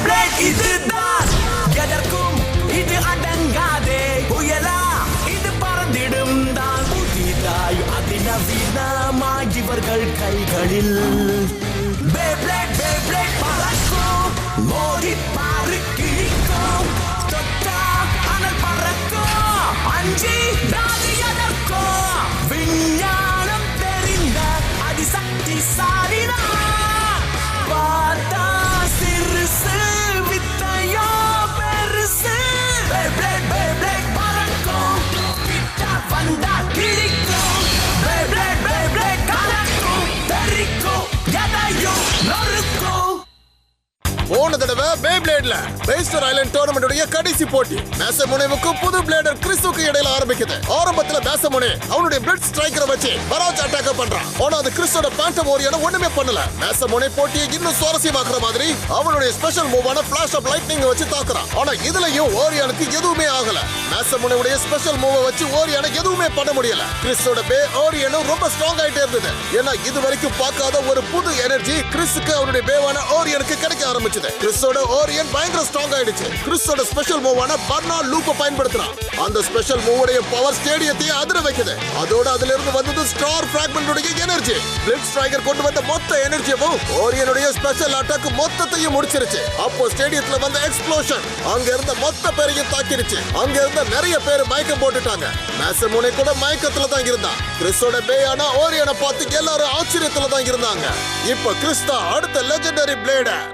Beyblade இதுதான் எதற்கும் இது அடங்காதே புயலா இது பறந்திடும் தான் புதிதாய் அதிநவீனமாய் இவர்கள் கைகளில் Beyblade Beyblade பறக்கும் மோதி பாரு கிழிக்கும் தொட்டா அனல் பறக்கும் அஞ்சி நாதி எதற்கும் விஞ்ஞானம் தெரிந்த அதிசக்தி சாலினா பார்த்தா சிறுசு வித்தையோ பெருசு Beyblade Beyblade பறக்கும் கிட்ட வந்தா கிழிக்கும் Beyblade Beyblade கலக்கும் தெரிக்கும் எதையும் நொறுக்கும். போன தடவை Beybladeல பேஸ்டர் ஐலண்ட் டோர்னமெண்டோட கடைசி போட்டி மேசமுனேவுக்கும் புது பிளேடர் கிறிஸ்துக்கு இடையில ஆரம்பிக்குது. ஆரம்பத்துல மேசமுனே அவனுடைய பிளட் ஸ்ட்ரைக்கரை வச்சு பராஜ் அட்டாக் பண்றான். ஆனா அது கிறிஸ்டோட பேண்டம் ஓரியன ஒண்ணுமே பண்ணல. மேசமுனே போட்டியை இன்னும் சுவாரஸ்யமாக்குற மாதிரி அவனுடைய ஸ்பெஷல் மூவான ஃபிளாஷ் ஆஃப் லைட்னிங் வச்சு தாக்குறான். ஆனா இதுலயும் ஓரியானுக்கு எதுவுமே ஆகல. மேசமுனேவுடைய ஸ்பெஷல் மூவ வச்சு ஓரியான எதுவுமே பண்ண முடியல. கிறிஸ்டோட பே ஓரியனும் ரொம்ப ஸ்ட்ராங் ஆயிட்டே இருந்தது. ஏன்னா இது வரைக்கும் பார்க்காத ஒரு புது எனர்ஜி கிறிஸ்க்கு அவனுடைய பேவான ஓரியனுக்கு கிடைக்க ஆரம்பிச்சது. கிறிஸ்டோட ஓரியன் பயங்கர ஸ்ட்ராங் ஆயிடுச்சு. கிறிஸ்டோட ஸ்பெஷல் மூவான பர்னா லூப்பை பயன்படுத்துறான். அந்த ஸ்பெஷல் மூவோட பவர் ஸ்டேடியத்தையே அதிர வைக்குது. அதோட அதுல இருந்து வந்தது ஸ்டார் பிராக்மெண்டோட எனர்ஜி. பிளட் ஸ்ட்ரைக்கர் கொண்டு வந்த மொத்த எனர்ஜியும் ஓரியனுடைய ஸ்பெஷல் அட்டாக் மொத்தத்தையும் முடிச்சிருச்சு. அப்போ ஸ்டேடியத்துல வந்த எக்ஸ்ப்ளோஷன் அங்க இருந்த மொத்த பேரையும் தாக்கிருச்சு. அங்க இருந்த நிறைய பேர் மயக்கம் போட்டுட்டாங்க. மேசமுனே கூட மயக்கத்துல தான் இருந்தான். கிறிஸ்டோட பேயான ஓரியனை பார்த்து எல்லாரும் ஆச்சரியத்துல தான் இருந்தாங்க. இப்ப கிறிஸ்தா அடுத்த லெஜெண்டரி பிளேடர்.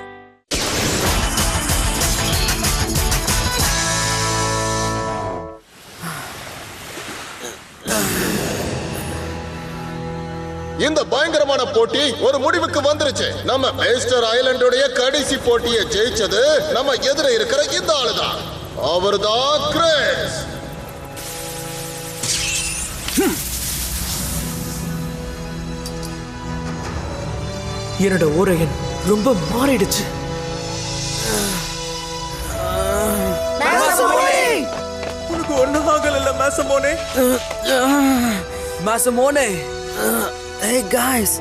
இந்த பயங்கரமான போட்டி ஒரு முடிவுக்கு வந்துருச்சு. நம்ம பேஸ்டர் ஐலண்டோட கடைசி போட்டியை ஜெயிச்சது நம்ம எதிர இருக்கிற இந்த ஆளுதான். அவர்தான் கிறிஸ். என்னோட ஓரையன் ரொம்ப மாறிடுச்சு. உனக்கு ஒண்ணும் ஆகல மேசமோனே. மாசமோனே, ஏய் गाइस,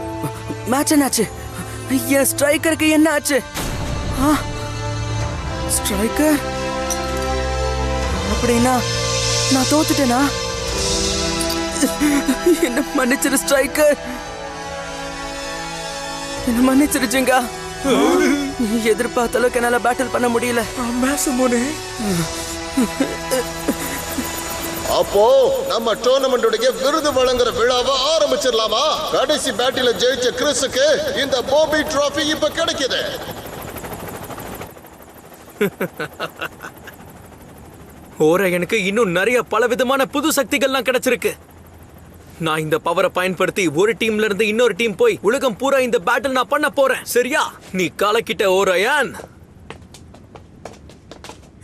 மேட்ச் என்னாச்சு? என் ஸ்ட்ரைக்கருக்கு என்ன ஆச்சு? ஸ்ட்ரைக்கர் அப்படின்னா நான் தோத்துட்டேனா? என்ன மன்னிச்சிரு ஸ்ட்ரைக்கர், என்ன மன்னிச்சிருச்சுங்க. எதிர்பார்த்த அளவுக்கு என்னால பேட்டில் பண்ண முடியல மேசமோனே. அப்போ நம்ம டோர்னமெண்டோட விருது வழங்குற விழாவை ஆரம்பிச்சிடலாமா? கடைசி பேட்டில ஜெயிச்ச கிறிஸுக்கு இந்த போபி டிராஃபி இப்ப கிடைக்குது. ஓரையனுக்கு இன்னும் நிறைய பலவிதமான புது சக்திகள்லாம் கிடைச்சிருக்கு. நான் இந்த பவரை பயன்படுத்தி ஒரு டீம்ல இருந்து இன்னொரு டீம் போய் உலகம் பூரா இந்த பேட்டில் நான் பண்ண போறேன். சரியா? நீ கலக்கிட்ட ஓரையன்.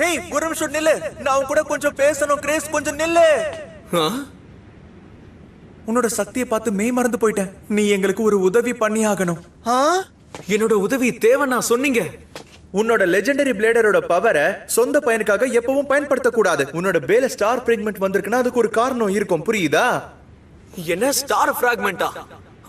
ஏய், ஒரு நிமிஷம் நில்லு. நான் கூட கொஞ்சம் பேசணும். கிரேஸ், கொஞ்சம் நில்லு. உன்னோட சக்தியை பார்த்து மெய் மறந்து போயிட்டேன். நீ எங்களுக்கு ஒரு உதவி பண்ணி ஆகணும். என்னோட உதவி தேவைன்னா சொன்னீங்க. உன்னோட லெஜெண்டரி பிளேடரோட பவரை சொந்த பயனுக்காக எப்பவும் பயன்படுத்த கூடாது. உன்னோட பேல ஸ்டார் பிராக்மெண்ட் வந்திருக்குன்னா அதுக்கு ஒரு காரணம் இருக்கும், புரியுதா? என்ன ஸ்டார் பிராக்மெண்டா?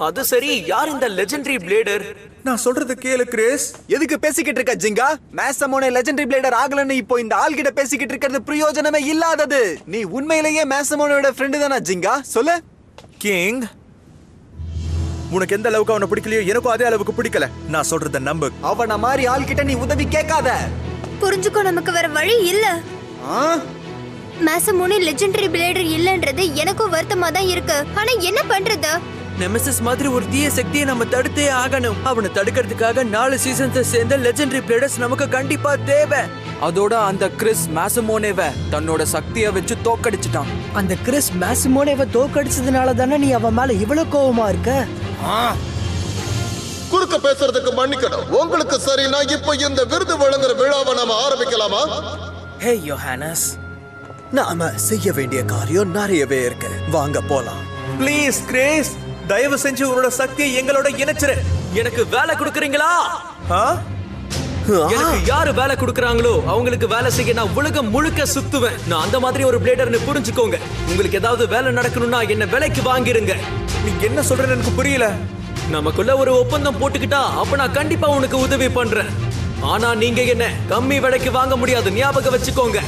அது சரி, யார் இந்த லெஜெண்டரி பிளேடர்? நான் சொல்றது கேளு கிரேஸ். எதுக்கு பேசிக்கிட்டு இருக்க ஜிங்கா? மேசமோனே லெஜெண்டரி பிளேடர் ஆகலன்னு இப்போ இந்த ஆள் கிட்ட பேசிக்கிட்டு இருக்கிறது பிரயோஜனமே இல்லாதது. நீ உண்மையிலேயே மேசமோனோட ஃப்ரெண்டு தானா ஜிங்கா? சொல்லு. கிங், உனக்கு எந்த அளவுக்கு அவனை பிடிக்கலையோ எனக்கும் அதே அளவுக்கு பிடிக்கல. நான் சொல்றத நம்பு. அவன மாதிரி ஆள் கிட்ட நீ உதவி கேட்காத. புரிஞ்சுக்கோ, நமக்கு வேற வழி இல்ல. மேசமோனே லெஜெண்டரி பிளேடர் இல்லன்றது எனக்கும் வருத்தமா தான் இருக்கு. ஆனா என்ன பண்றது? நெமெசிஸ் மாதிரி ஒரு தீய சக்தியை நம்ம தடுத்தே ஆகணும். அவனை தடுக்கிறதுக்காக 4 சீசன்ஸை சேர்ந்த லெஜெண்டரி பிளேடர்ஸ் நமக்கு கண்டிப்பா தேவை. அதோட அந்த கிறிஸ் மேசமோனேவை தன்னோட சக்தியை வச்சு தோக்கடிச்சிட்டான். அந்த கிறிஸ் மேசமோனேவை தோக்கடிச்சதுனால தானே நீ அவன் மேல இவ்வளவு கோவமா இருக்க? குறுக்க பேசுறதுக்கு மன்னிக்கணும். உங்களுக்கு சரினா இப்போ இந்த விருது வழங்குற விழாவை நாம ஆரம்பிக்கலாமா? ஹே யோஹானஸ், நாம செய்ய வேண்டிய காரியம் நிறையவே இருக்கு. வாங்க போலாம். ப்ளீஸ் கிரேஸ், தயவு செஞ்சு உன்னோட சக்தியை எங்களோட இணைச்சிரு. எனக்கு வேலை கொடுக்கறீங்களா? எனக்கு யாரு வேலை கொடுக்கறாங்களோ அவங்களுக்கு வேலை செய்ய நான் உலகம் முழுக்க சுத்துவேன். நான் அந்த மாதிரி ஒரு பிளேடர்னு புரிஞ்சுக்கோங்க. உங்களுக்கு ஏதாவது வேலை நடக்கணும்னா என்ன வேலைக்கு வாங்கிருங்க. நீ என்ன சொல்றேன்னு எனக்கு புரியல. நமக்குள்ள ஒரு ஒப்பந்தம் போட்டுக்கிட்டா அப்ப நான் கண்டிப்பா உனக்கு உதவி பண்றேன். ஆனா நீங்க என்ன கம்மி விலைக்கு வாங்க முடியாது, ஞாபகம் வச்சுக்கோங்க.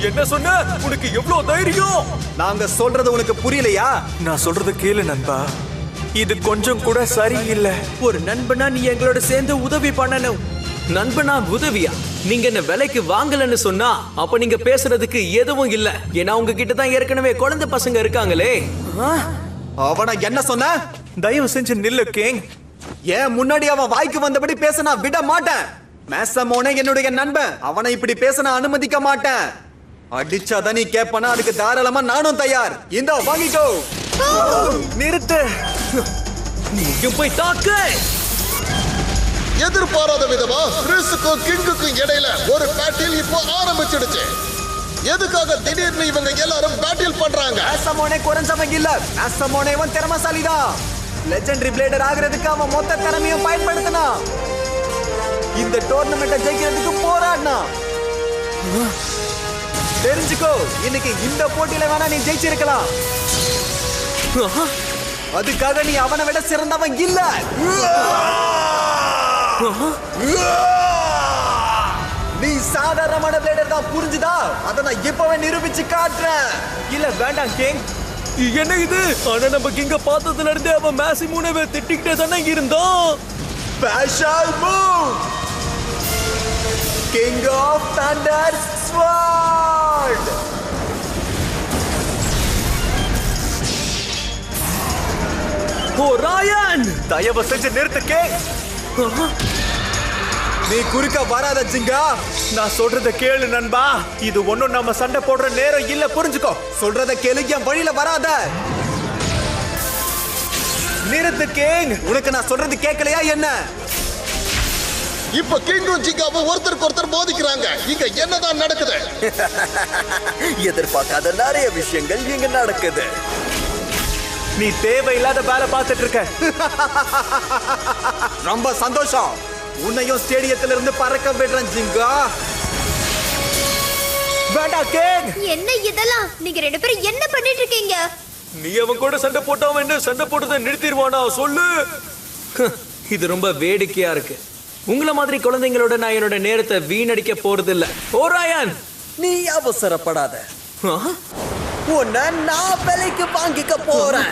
என்ன சொன்ன? உனக்கு எவ்வளவு தைரியம்? நாங்க சொல்றது உனக்கு புரியலையா? நான் சொல்றது கேளு நண்பா, இது கொஞ்சம் கூட சரியில்லை. ஒரு நண்பனா நீ எங்களோட சேர்ந்து உதவி பண்ணணும். நண்பனா உதவியா? நீங்க என்ன விலைக்கு வாங்கலன்னு சொன்னா அப்ப நீங்க பேசுறதுக்கு எதுவும் இல்ல. ஏன்னா உங்ககிட்ட தான் ஏற்கனவே குழந்தை பசங்க இருக்காங்களே. அவன என்ன சொன்ன? தயவு செஞ்சு நில்லு கிங். ஏன் முன்னாடி அவன் வாய்க்கு வந்தபடி பேச நான் விட மாட்டேன். மேசமோனே என்னுடைய நண்பன், அவனை இப்படி பேச நான் அனுமதிக்க மாட்டேன். அடிச்சாதான் நீ கேப்பனா, அதுக்கு தாராளமா நானும் தயார். இந்த வாங்கிக்கோ. நிறுத்து. நீங்க போய் தாக்கு. எதிர்பாராத விதமா கிறிஸுக்கும் கிங்குக்கும் இடையில ஒரு பேட்டில் இப்போ ஆரம்பிச்சிடுச்சு. எதுக்காக திடீர்னு இவங்க எல்லாரும் பேட்டில் பண்றாங்க? மேசமோனே குறைஞ்சவன் இல்ல. மேசமோனேவன் திறமசாலிதான். லெஜெண்டரி பிளேடர் ஆகிறதுக்கு அவன் மொத்த திறமையும் பயன்படுத்தினான். இந்த டோர்னமெண்ட்டை ஜெயிக்கிறதுக்கு போராடினான். தெரிஞ்சுக்கோ, இன்னைக்கு இந்த போட்டியில வேணா நீ ஜெயிச்சிருக்கலாம். அதுக்காக நீ அவனை விட சிறந்தவன் இல்ல. நீ சாதாரணமான பிளேடர் தான், புரிஞ்சுதா? அதை நான் இப்பவே நிரூபிச்சு காட்டுறேன். இல்ல வேண்டாம் கிங். என்ன இது? ஆனா நம்ம கிங்க பார்த்ததுல இருந்தே அவன் மேசிமோனேவை திட்டிக்கிட்டே தானே இருந்தான். Special move! King of Thunder Sword! ஓராயன், தயவு செஞ்சு நிறுத்து கிங். நீ குறுக்க வராத ஜிங்கா. நான் சொல்றத கேளு நண்பா, இது ஒண்ணும் நம்ம சண்டை போடுற நேரம் இல்ல, புரிஞ்சுக்கோ. சொல்றத கேளு, என் வழியில வராத. நிறுத்து கிங். உனக்கு நான் சொல்றது கேட்கலையா என்ன? இப்ப கிங்கும் ஜிங்காவும் ஒருத்தருக்கு ஒருத்தர் மோதிக்கிறாங்க. இங்க என்னதான் நடக்குது? எதிர்பார்க்காத நிறைய விஷயங்கள் இங்க நடக்குது. நீ தேவையில்லாத வேலை பார்த்துட்டு இருக்க. ரொம்ப சந்தோஷம். உன்னையும் ஸ்டேடியத்துல இருந்து பறக்க விடுறேன் ஜிங்கா. வேண்டாம் கிங். என்ன இதெல்லாம்? நீங்க ரெண்டு பேரும் என்ன பண்ணிட்டு இருக்கீங்க? நீ அவன் கூட சண்டை போட்டவன் என்ன சண்டை போட்டதை நிறுத்திடுவானா சொல்லு. இது ரொம்ப வேடிக்கையா இருக்கு. உங்களை மாதிரி குழந்தைங்களோட நான் என்னோட நேரத்தை வீணடிக்க போறது இல்ல. ஓராயன், நீ அவசரப்படாத. உன்னை நான் விலைக்கு வாங்கிக்க போறேன்.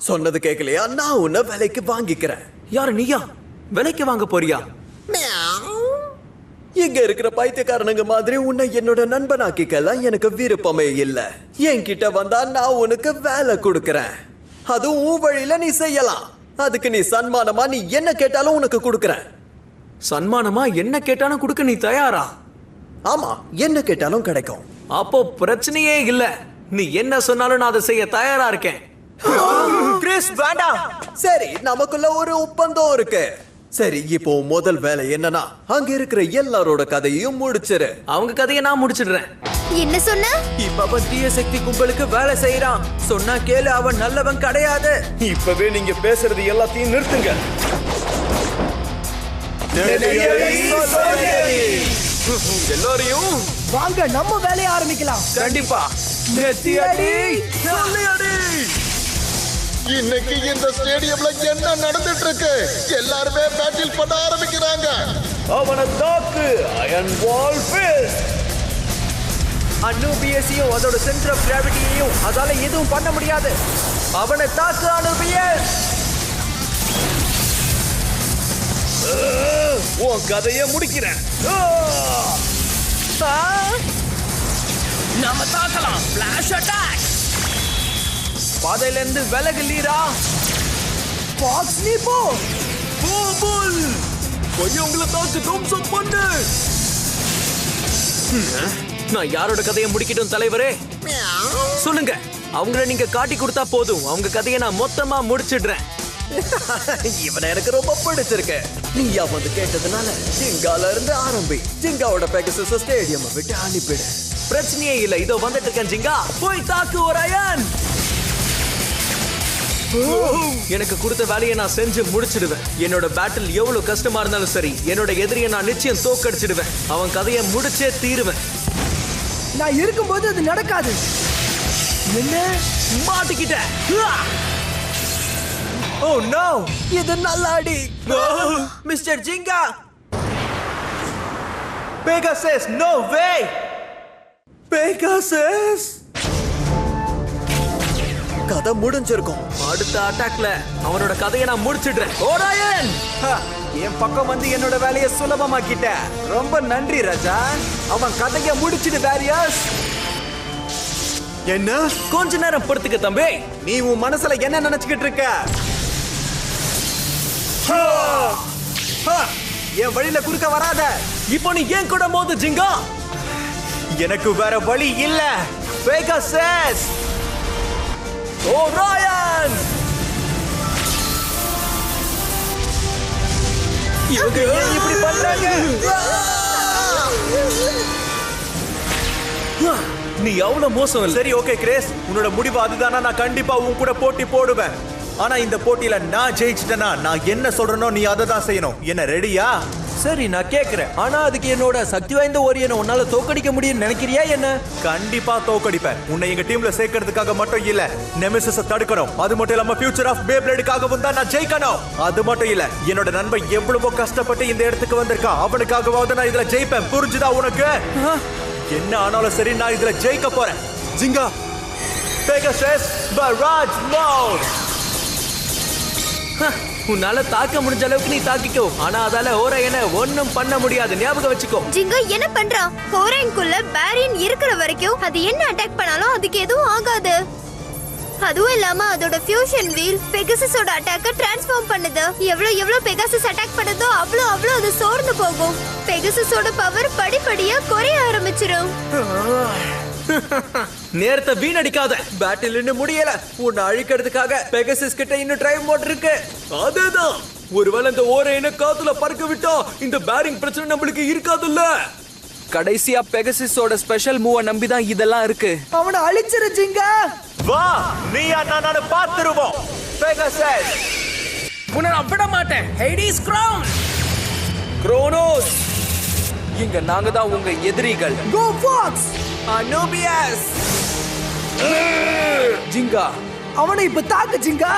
சொன்னது கேட்கலையா? நான் உன்னை விலைக்கு வாங்கிக்கிறேன். யாரு நீயா? விலைக்கு வாங்க போறியா? இங்க இருக்கிற பைத்தியக்காரனுங்க மாதிரி உன்னை என்னோட நண்பனாக்கிக்கலாம் எனக்கு விருப்பமே இல்ல. என்கிட்ட வந்தா நான் உனக்கு வேலை கொடுக்கறேன். அதுவும் உன் வழியில நீ செய்யலாம். அதுக்கு நீ சன்மானமா நீ என்ன கேட்டாலும் உனக்கு கொடுக்கறேன். சன்மானமா என்ன கேட்டாலும் கொடுக்க நீ தயாரா? ஆமா, என்ன கேட்டாலும் கிடைக்கும். அப்போ பிரச்சனையே இல்ல. நீ என்ன சொன்னாலும் நான் அதை செய்ய தயாரா இருக்கேன். கிறிஸ் வேண்டாம். சரி, நமக்குள்ள ஒரு ஒப்பந்தம் இருக்கு. சரி, இப்போ முதல் வேலை என்னன்னா அங்க இருக்கிற எல்லாரோட கதையையும் முடிச்சிரு. அவங்க கதையை நான் முடிச்சிடுறேன். என்ன சொன்ன? இப்ப அவன் தீய சக்தி கும்பலுக்கு வேலை செய்யறான். சொன்னா கேளு, அவன் நல்லவன் கிடையாது. இப்பவே நீங்க பேசுறது எல்லாத்தையும் நிறுத்துங்க. எல்லாரையும் வாங்க நம்ம வேலையை ஆரம்பிக்கலாம். கண்டிப்பா. இன்னைக்கு இந்த ஸ்டேடியம்ல என்ன நடந்துட்டு இருக்கு? எல்லாருமே பேட்டில் பண்ண ஆரம்பிக்கிறாங்க. அவனை தாக்கு. அயர்ன் வால் ஃபிஸ்ட். அனுபியஸையும் அதோட சென்டர் ஆஃப் கிராவிட்டியையும் அதால எதுவும் பண்ண முடியாது. அவனை தாக்கு அனுபியஸ். உன் கதையை முடிக்கிறேன். நாம தாக்கலாம். Flash attack. பாதையில இருந்து விலகு லீரா. பாக்ஸ் நீ போ. போல் போய் உங்களை தாக்கு தம்சம் பண்ணு. நான் யாரோட கதையை முடிக்கட்டும் தலைவரே? சொல்லுங்க. அவங்கள நீங்க காட்டி கொடுத்தா போதும். அவங்க கதையை நான் மொத்தமா முடிச்சிடுறேன். இவனை எனக்கு ரொம்ப பிடிச்சிருக்கு. நீயா வந்து கேட்டதுனால ஜிங்கால இருந்து ஆரம்பி. ஜிங்காவோட பெகசஸ் ஸ்டேடியம் விட்டு அனுப்பிடு. பிரச்சனையே இல்ல. இதோ வந்துட்டு இருக்கேன் ஜிங்கா. போய் தாக்கு ஓராயன். எனக்கு கொடுத்த வேலையை நான் செஞ்சு முடிச்சிடுவேன். என்னோட பேட்டில் எவ்வளவு கஷ்டமா இருந்தாலும் சரி, என்னோட எதிரியை நான் நிச்சயம் தோக்கடிச்சிடுவேன். அவன் கதையை முடிச்சே தீருவேன். நான் இருக்கும்போது அது நடக்காது. என்ன? மாட்டிக்கிட்ட. ஓ நோ, இது நல்லா அடி. மிஸ்டர் ஜிங்கா, பெகாசஸ் நோ வே. பெகாசஸ் கதை முடிஞ்சிருக்கும். அடுத்த அட்டாக்ல அவனோட கதையை நான் முடிச்சிடுறேன். ஓராயன் என் பக்கம் வந்து என்னோட வேலையை சுலபமாக்கிட்ட. ரொம்ப நன்றி ராஜா. அவன் கதையை முடிச்சிடு வேரியஸ். என்ன? கொஞ்ச நேரம் பொறுத்துக்க தம்பி. நீ உன் மனசுல என்ன நினைச்சுக்கிட்டு இருக்க? என் வழியில குறுக்க வராத. இப்போ நீ ஏன் கூட மோது ஜிங்கா. எனக்கு வேற வழி இல்ல. பெகாசஸ் ஓராயன் இவங்க ஏன் இப்படி பண்றாங்க? நீ அவ்வளவு மோசம் இல்ல. சரி ஓகே கிரேஸ், உன்னோட முடிவு அதுதானா? நான் கண்டிப்பா உன் கூட போட்டி போடுவேன். ஆனா இந்த போட்டியில நான் ஜெயிச்சிட்டேனா நான் என்ன சொல்றேனோ நீ அதை தான் செய்யணும். என்ன ரெடியா? சரி நான் கேக்குறேன். ஆனா அதுக்கு என்னோட சக்தி வாய்ந்த ஓரியனை உன்னால தோக்கடிக்க முடியும்னு நினைக்கிறியா என்ன? கண்டிப்பா தோக்கடிப்பேன். உன்னை எங்க டீம்ல சேர்க்கிறதுக்காக மட்டும் இல்ல, நெமெசிஸ தடுக்கணும். அது மட்டும் இல்லாம ஃபியூச்சர் ஆஃப் பேப்ளேடுக்காகவும் தான் நான் ஜெயிக்கணும். அது மட்டும் இல்ல, என்னோட நண்பன் எவ்வளவோ கஷ்டப்பட்டு இந்த இடத்துக்கு வந்திருக்கான். அவனுக்காகவாவது நான் இதுல ஜெயிப்பேன். புரிஞ்சுதா உனக்கு? என்ன ஆனாலும் சரி, நான் இதுல ஜெயிக்க போறேன். Jirga Pegasus barrage mode. உன்னால தாக்க முடிஞ்ச அளவுக்கு நீ தாக்கிக்கோ. ஆனா அதால ஓராயனை ஒண்ணும் பண்ண முடியாது. ஞாபகம் வச்சுக்கோ. ஜிங்கா என்ன பண்றான்? ஹோரைனுக்குள்ள பேரியன் இருக்கிற வரைக்கும் அது என்ன அட்டாக் பண்ணாலும் அதுக்கு எதுவும் ஆகாது. அதுவும் இல்லாம அதோட ஃபியூஷன் வீல் பெகாசஸோட அட்டாக்க டிரான்ஸ்ஃபார்ம் பண்ணுது. எவ்வளவு பெகாசஸ் அட்டாக் பண்ணுதோ அவ்வளவு அது சோர்ந்து போகும். பெகாசஸோட பவர் படிப்படியா குறைய ஆரம்பிச்சிரும். நேரத்தை வீணடிக்காத. பேட்டில் இன்னும் முடியல. உன்னை அழிக்கிறதுக்காக பெகாசஸ் கிட்ட இன்னும் டிரைவ் மோட் இருக்கு. அதேதான். ஒருவேளை இந்த ஓரையனை காத்துல பறக்க விட்டா இந்த பேரிங் பிரச்சனை நம்மளுக்கு இருக்காதுல்ல. கடைசியா பெகாசஸோட ஸ்பெஷல் மூவ நம்பி தான் இதெல்லாம் இருக்கு. அவனை அழிச்சிரு ஜிங்கா. வா, நீயா நான் பாத்துருவோம். பெகாசஸ் உன்னை நான் விட மாட்டேன். Hades crown Kronos. இங்க நாங்க தான் உங்க எதிரிகள். கோ ஃபாக்ஸ். அனோபியஸ். ஜிங்கா அவனை இப்ப தாக்கு ஜிங்கா.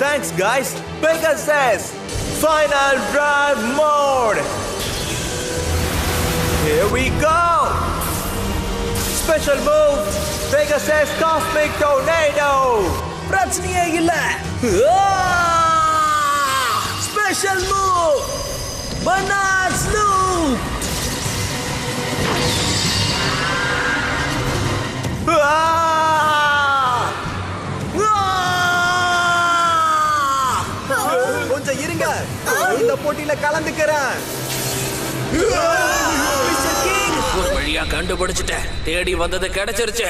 Thanks guys. Pegasus final drive mode. Here we go. Special move, Pegasus Cosmic Tornado. பிரச்சனையே இல்ல. Special move banana loop. கொஞ்சம் இருங்க, இந்த போட்டியில கலந்துக்கிறேன். ஒரு வழியா கண்டுபிடிச்சிட்டேன். தேடி வந்தது கிடைச்சிருச்சு.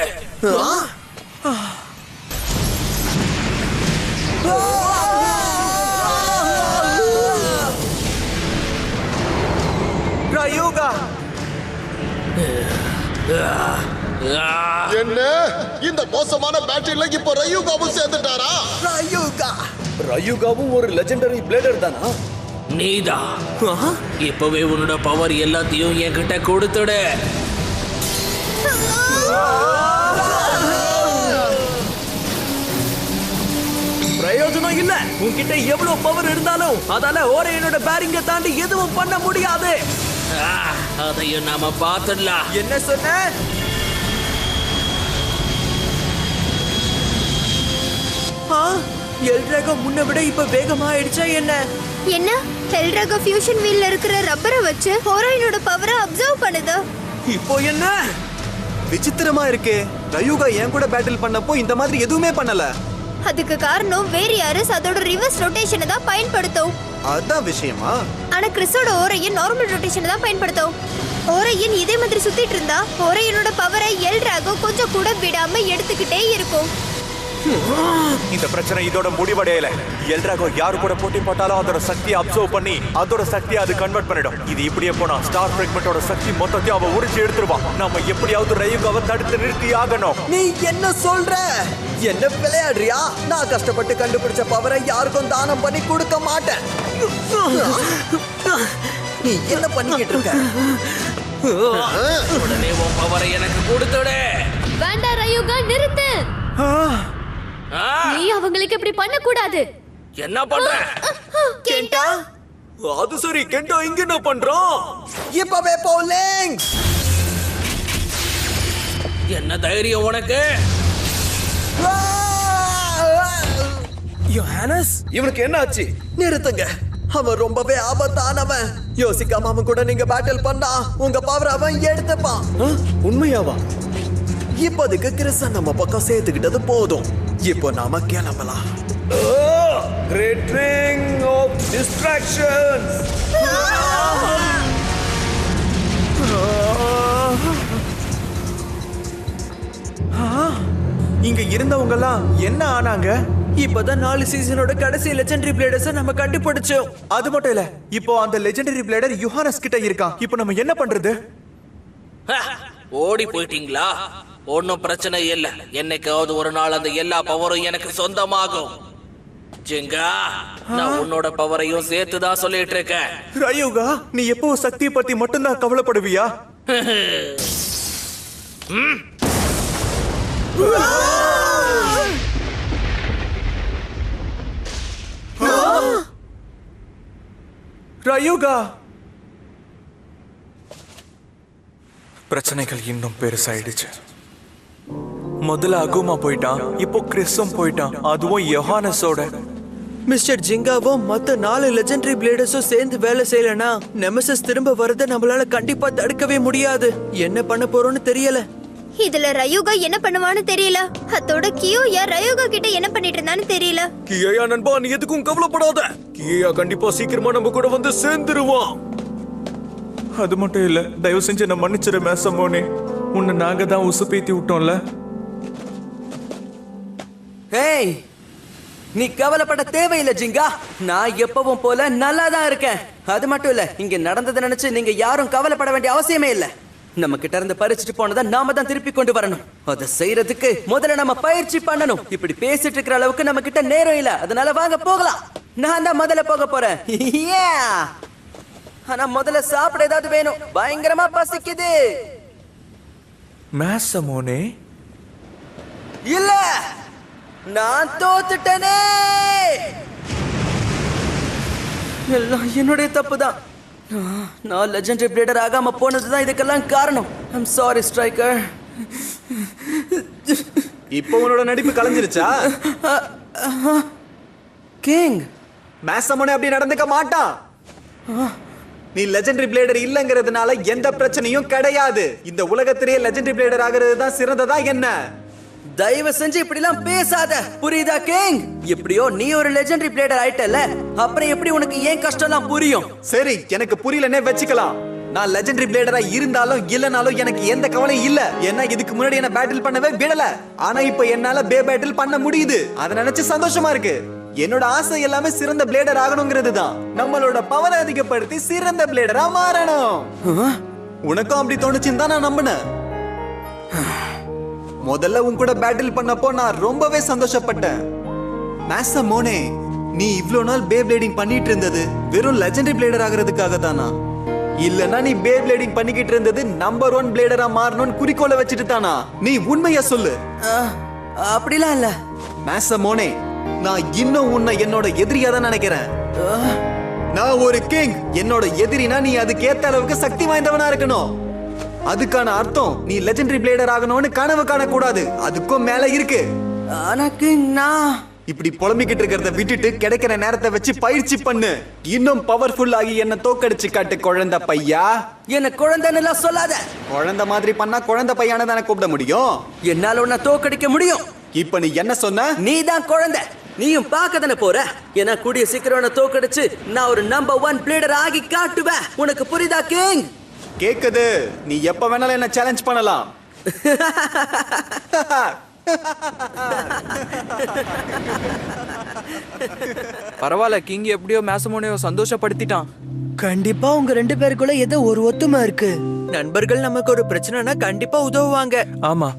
ரயூகா என்ன இந்த மோசமான பேட்டரியில இப்ப ரயூகாவும் சேர்ந்துட்டாரா? ரயுகாவும் ஒரு லெஜெண்டரி பிளேடர் தானா? நீதா இப்பவே உன்னோட பவர் எல்லாத்தையும் என்கிட்ட கொடுத்துடு. பிரயோஜனம் இல்ல. உன்கிட்ட எவ்வளவு பவர் இருந்தாலும் அதால ஓரையனோட பேரிங்க தாண்டி எதுவும் பண்ண முடியாது. அதையும் நாம பாத்துடலாம். என்ன சொன்ன? எல்ட்ராகோ முன்ன விட இப்ப வேகமா ஆயிடுச்சா என்ன? என்ன எல்ட்ராகோ ஃபியூஷன் வீல்ல இருக்கிற ரப்பரை வச்சு ஹோரைனோட பவரை அப்சர்வ் பண்ணுது. இப்போ என்ன? விசித்திரமா இருக்கு. ரயூகா என் கூட பேட்டில் பண்ணப்போ இந்த மாதிரி எதுவுமே பண்ணல. அதுக்கு காரணம் வேரியாரஸ் அதோட ரிவர்ஸ் ரொட்டேஷனை தான் பயன்படுத்தும். அதான் விஷயமா? ஆனா கிறிஸோட ஓரையன் நார்மல் ரொட்டேஷனை தான் பயன்படுத்தும். ஓரையன் இதே மாதிரி சுத்திட்டு இருந்தா ஓரையனோட பவரை எல்ட்ராகோ கொஞ்சம் கூட விடாம எடுத்துக்கிட்டே இருக்கும். இந்த பிரச்சனை இதோட முடிவடையல. எல்ட்ராகோ யாரு கூட போட்டி போட்டாலும் அதோட சக்தியை அப்சர்வ் பண்ணி அதோட சக்தியை அது கன்வெர்ட் பண்ணிடும். இது இப்படியே போனா ஸ்டார் ஃபிராக்மெண்டோட சக்தி மொத்தத்தையும் அவ உரிச்சு எடுத்துருவான். நாம எப்படியாவது ரயுகாவை தடுத்து நிறுத்தி ஆகணும். நீ என்ன சொல்ற? என்ன விளையாடுறியா? நான் கஷ்டப்பட்டு கண்டுபிடிச்ச பவரை யாருக்கும் தானம் பண்ணி கொடுக்க மாட்டேன். நீ என்ன பண்ணிக்கிட்டு இருக்க? உடனே உன் பவரை எனக்கு கொடுத்துடு. வேண்டாம் ரயுகா, நிறுத்து. நீ அவங்களுக்கு இப்படி பண்ண கூடாது. என்ன பண்ற? கேண்டா, அது சரி, கெண்டோ இங்க என்ன பண்றான்? இப்பவே போலிங். என்ன தைரியம் உனக்கு? யோஹானஸ், இவனுக்கு என்ன ஆச்சு? நிறுத்துங்க, அவன் ரொம்பவே ஆபத்தானவன். யோசிக்காம அவன் கூட நீங்க பேட்டில் பண்ணா உங்க பவர் அவன் எடுத்துப்பான். உண்மையாவா? இப்போதைக்கு கிறிஸ நம்ம பக்கம் சேர்த்துக்கிட்டது போதும். இப்போ நாம கிளம்பலாம். Great ring of distractions. இங்க இருந்தவங்க எல்லாம் என்ன ஆனாங்க? இப்பதான் 4 சீசனோட கடைசி லெஜெண்டரி பிளேடர்ஸ நம்ம கண்டுபிடிச்சோம். அது மட்டும் இல்ல, இப்போ அந்த லெஜெண்டரி பிளேடர் யுஹானஸ் கிட்ட இருக்கான். இப்போ நம்ம என்ன பண்றது? ஓடி போயிட்டீங்களா? ஒன்னும் பிரச்சனை இல்ல. என்னைக்காவது ஒரு நாள் அந்த எல்லா பவரும் எனக்கு சொந்தமாகும். ஜிங்கா, நான் உன்னோட பவரையும் சேர்த்துதான் சொல்லிட்டு இருக்கேன். ரயுகா, நீ எப்போ சக்தியை பத்தி மட்டும்தான் கவலைப்படுவியா? ரயுகா, பிரச்சனைகள் இன்னும் பெருசாயிடுச்சு. முதல்ல அகுமா போயிட்டான், இப்போ கிறிஸும் போயிட்டான், அதுவும் யோஹானஸோட. மிஸ்டர் ஜிங்காவும் மத்த 4 லெஜெண்டரி பிளேடர்ஸும் சேர்ந்து வேலை செய்யலனா நெமசிஸ் திரும்ப வரத நம்மளால கண்டிப்பா தடுக்கவே முடியாது. என்ன பண்ண போறோம்னு தெரியல. இதுல ரயுகா என்ன பண்ணுவான்னு தெரியல. அதோட கியோயா ரயுகா கிட்ட என்ன பண்ணிட்டு இருந்தான்னு தெரியல. கியா நண்பா, நீ எதுக்கும் கவலைப்படாத. கியா கண்டிப்பா சீக்கிரமா நம்ம கூட வந்து சேர்ந்துருவான். அது மட்டும் இல்ல, தயவு செஞ்சு என்ன மன்னிச்சிரு மேசமோனே. உன்னை நாங்க தான் உசுப்பேத்தி விட்டோம்ல. ஏய், நீ கவலைப்பட தேவையில்லை ஜிங்கா. நான் எப்பவும் போல நல்லா தான் இருக்கேன். அது மட்டும் இல்ல, இங்க நடந்ததை நினைச்சு நீங்க யாரும் கவலைப்பட வேண்டிய அவசியமே இல்ல. நம்ம கிட்ட இருந்து பறிச்சுட்டு போனதை நாம தான் திருப்பி கொண்டு வரணும். அதை செய்யறதுக்கு முதல்ல நம்ம பயிற்சி பண்ணணும். இப்படி பேசிட்டு இருக்கிற அளவுக்கு நம்ம கிட்ட நேரம் இல்ல. அதனால வாங்க போகலாம். நான் தான் முதல்ல போக போறேன். ஆனா முதல்ல சாப்பிட ஏதாவது வேணும். பயங்கரமா பசிக்குது. மேசமோனே, இல்ல, நான் தோத்துட்டேனே. எல்லாம் என்னுடைய தப்பு தான். நான் லெஜெண்டரி பிளேடர் ஆகாம போனதுதான் இதுக்கெல்லாம் காரணம். I'm sorry striker. இப்போ உன்னோட நடிப்பு கலைஞ்சிருச்சா? கிங், மேசமோனே அப்படி நடந்துக்க மாட்டான். நீ லெஜெண்டரி பிளேடர் இல்லங்கிறதுனால எந்த பிரச்சனையும் கிடையாது. இந்த உலகத்திலேயே லெஜெண்டரி பிளேடர் ஆகிறது தான் சிறந்ததா என்ன? தயவு செஞ்சு இப்படிலாம் பேசாத, புரியுதா கிங்? எப்படியோ நீ ஒரு லெஜெண்டரி பிளேடர் ஆயிட்டல, அப்புறம் எப்படி உனக்கு ஏன் கஷ்டம்லாம் புரியும்? சரி, எனக்கு புரியலனே வச்சுக்கலாம். நான் லெஜெண்டரி பிளேடரா இருந்தாலும் இல்லனாலும் எனக்கு எந்த கவலையும் இல்ல. ஏன்னா இதுக்கு முன்னாடி என்ன பேட்டில் பண்ணவே விடல. ஆனா இப்போ என்னால பேட்டில் பண்ண முடியுது. அதை நினைச்சு சந்தோஷமா இருக்கு. என்னோட ஆசை எல்லாமே சிறந்த பிளேடர் ஆகணுங்கிறது தான். நம்மளோட பவரை அதிகப்படுத்தி சிறந்த பிளேடரா மாறணும். உனக்கும் அப்படி தோணுச்சுன்னு தான் நான் நம்பினேன். முதல்ல உன் கூட பேட்டில் பண்ணப்போ நான் ரொம்பவே சந்தோஷப்பட்டேன். மேசமோனே, நீ இவ்ளோ நாள் பேப்ளேடிங் பண்ணிட்டு இருந்தது வெறும் லெஜெண்டரி பிளேடர் ஆகிறதுக்காக தானா? இல்லனா நீ பேப்ளேடிங் பண்ணிக்கிட்டு இருந்தது நம்பர் 1 பிளேடரா மாறணும்னு குறிக்கோளை வச்சுட்டு தானா? நீ உண்மையா சொல்லு. அப்படிலாம் இல்ல மேசமோனே, நான் இன்னும் உன்னை என்னோட எதிரியா தான் நினைக்கிறேன். நான் ஒரு கிங். என்னோட எதிரினா நீ அதுக்கு ஏத்த அளவுக்கு சக்தி வாய்ந்தவனா இருக்கணும். அதுக்கான அர்த்தம் நீ லெஜெண்டரி பிளேடர் ஆகணும்னு கனவு காணக்கூடாது. அதுக்கும் மேல இருக்கு. ஆனா கிங், நான் இப்படி புலம்பிக்கிட்டு இருக்கிறத விட்டுட்டு கிடைக்கிற நேரத்தை வச்சு பயிற்சி பண்ணு. இன்னும் பவர்ஃபுல் ஆகி என்ன தோக்கடிச்சு காட்டு குழந்தை பையா. என்ன குழந்தைன்னு எல்லாம் சொல்லாத. குழந்தை மாதிரி பண்ணா குழந்தை பையான தானே கூப்பிட முடியும். என்னால உன்னை தோக்கடிக்க முடியும். இப்ப நீ என்ன சொன்ன? நீ தான் குழந்தை. நீயும் பார்க்க தானே போற. ஏன்னா கூடிய சீக்கிரம் தோக்கடிச்சு நான் ஒரு நம்பர் 1 பிளேடர் ஆகி காட்டுவேன். உனக்கு புரியுதா கிங்? கேக்குது. நீ எப்ப வேணாலும் என்ன சேலஞ்ச் பண்ணலாம். பரவாயில்ல, கிங் எப்படியோ மேசமோனையோ சந்தோஷப்படுத்திட்டான். கண்டிப்பா உங்க 2 பேருக்குள்ள ஏதோ ஒரு ஒத்துமை இருக்கு. நண்பர்கள் நமக்கு ஒரு பிரச்சனைனா கண்டிப்பா உதவுவாங்க. ஆமா,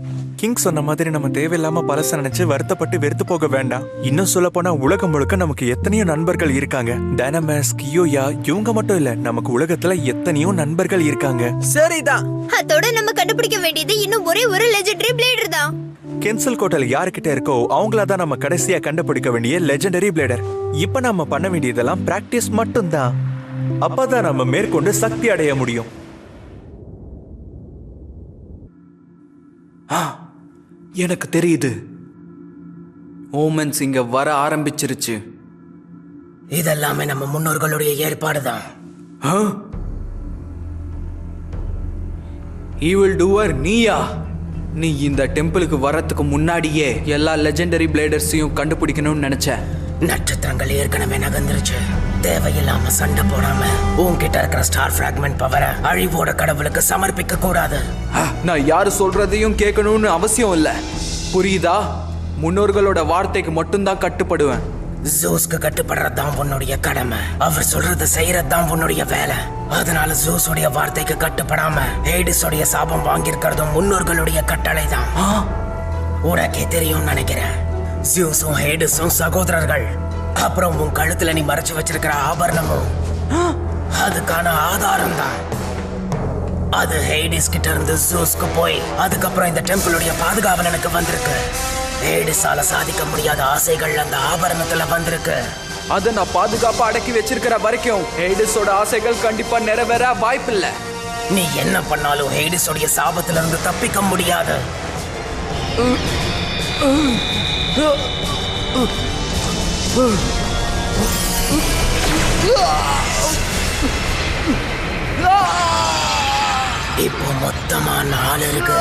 கிங் சொன்ன மாதிரி நம்ம தேவையில்லாம பழச நினைச்சு வருத்தப்பட்டு வெறுத்து போக வேண்டாம். இன்னும் சொல்ல போனா உலகம் முழுக்க நமக்கு எத்தனையோ நண்பர்கள் இருக்காங்க. டைனமஸ், கியோயா, இவங்க மட்டும் இல்ல, நமக்கு உலகத்துல எத்தனையோ நண்பர்கள் இருக்காங்க. சரிதான். அதோட நம்ம கண்டுபிடிக்க வேண்டியது இன்னும் ஒரே ஒரு லெஜெண்டரி பிளேடர் தான். கென்சல் கோட்டல் யாருக்கிட்ட இருக்கோ அவங்கள தான் நம்ம கடைசியா கண்டுபிடிக்க வேண்டிய லெஜெண்டரி பிளேடர். இப்ப நம்ம பண்ண வேண்டியதெல்லாம் பிராக்டிஸ் மட்டும்தான். அப்பதான் நம்ம மேற்கொண்டு சக்தி அடைய முடியும். எனக்கு தெரியுது. ஓமன்ஸ் இங்க வர ஆரம்பிச்சிருச்சு. இதெல்லாமே நம்ம முன்னோர்களுடைய ஏற்பாடுதான். ஈவில் டூவர் நீயா? நீ இந்த டெம்பிளுக்கு வரத்துக்கு முன்னாடியே எல்லா லெஜெண்டரி பிளேடர்ஸையும் கண்டுபிடிக்கணும்னு நினைச்ச. நட்சத்திரங்கள் ஏற்கனவே நகர்ந்துருச்சு. தேவையில்லாம சண்டை போடாம உன்கிட்ட இருக்கிற ஸ்டார் பிராக்மெண்ட் பவரை அழிவோட கடவுளுக்கு சமர்ப்பிக்க கூடாது. நான் யாரு சொல்றதையும் கேட்கணும்னு அவசியம் இல்ல, புரியுதா? முன்னோர்களோட வார்த்தைக்கு மட்டும்தான் கட்டுப்படுவேன். ஜூஸ்க்கு கட்டுப்படுறதுதான் உன்னுடைய கடமை. அவர் சொல்றதை செய்யறதுதான் உன்னுடைய வேலை. அதனால ஜூஸுடைய வார்த்தைக்கு கட்டுப்படாம ஹேடிஸோடைய சாபம் வாங்கியிருக்கிறதும் முன்னோர்களுடைய கட்டளை தான். உனக்கே தெரியும் நினைக்கிறேன். ஜூஸும் ஹேடிஸும் சகோதரர்கள். அப்புறம் உன் கழுத்துல நீ மறைச்சு வச்சிருக்கிற ஆபரணமும் அதுக்கான ஆதாரம் தான். அது ஹேடிஸ் கிட்ட இருந்து ஜூஸ்க்கு போய் அதுக்கப்புறம் இந்த டெம்பிளுடைய பாதுகாவலனுக்கு வந்திருக்கு. ஹேடிஸால சாதிக்க முடியாத ஆசைகள் அந்த ஆபரணத்துல வந்திருக்கு. அதை நான் பாதுகாப்பா அடக்கி வச்சிருக்கிற வரைக்கும் ஹேடிஸோட ஆசைகள் கண்டிப்பா நிறைவேற வாய்ப்பில்லை. நீ என்ன பண்ணாலும் ஹேடிஸோடைய சாபத்துல இருந்து தப்பிக்க முடியாது. இப்போ மொத்தமா 4 இருக்கு.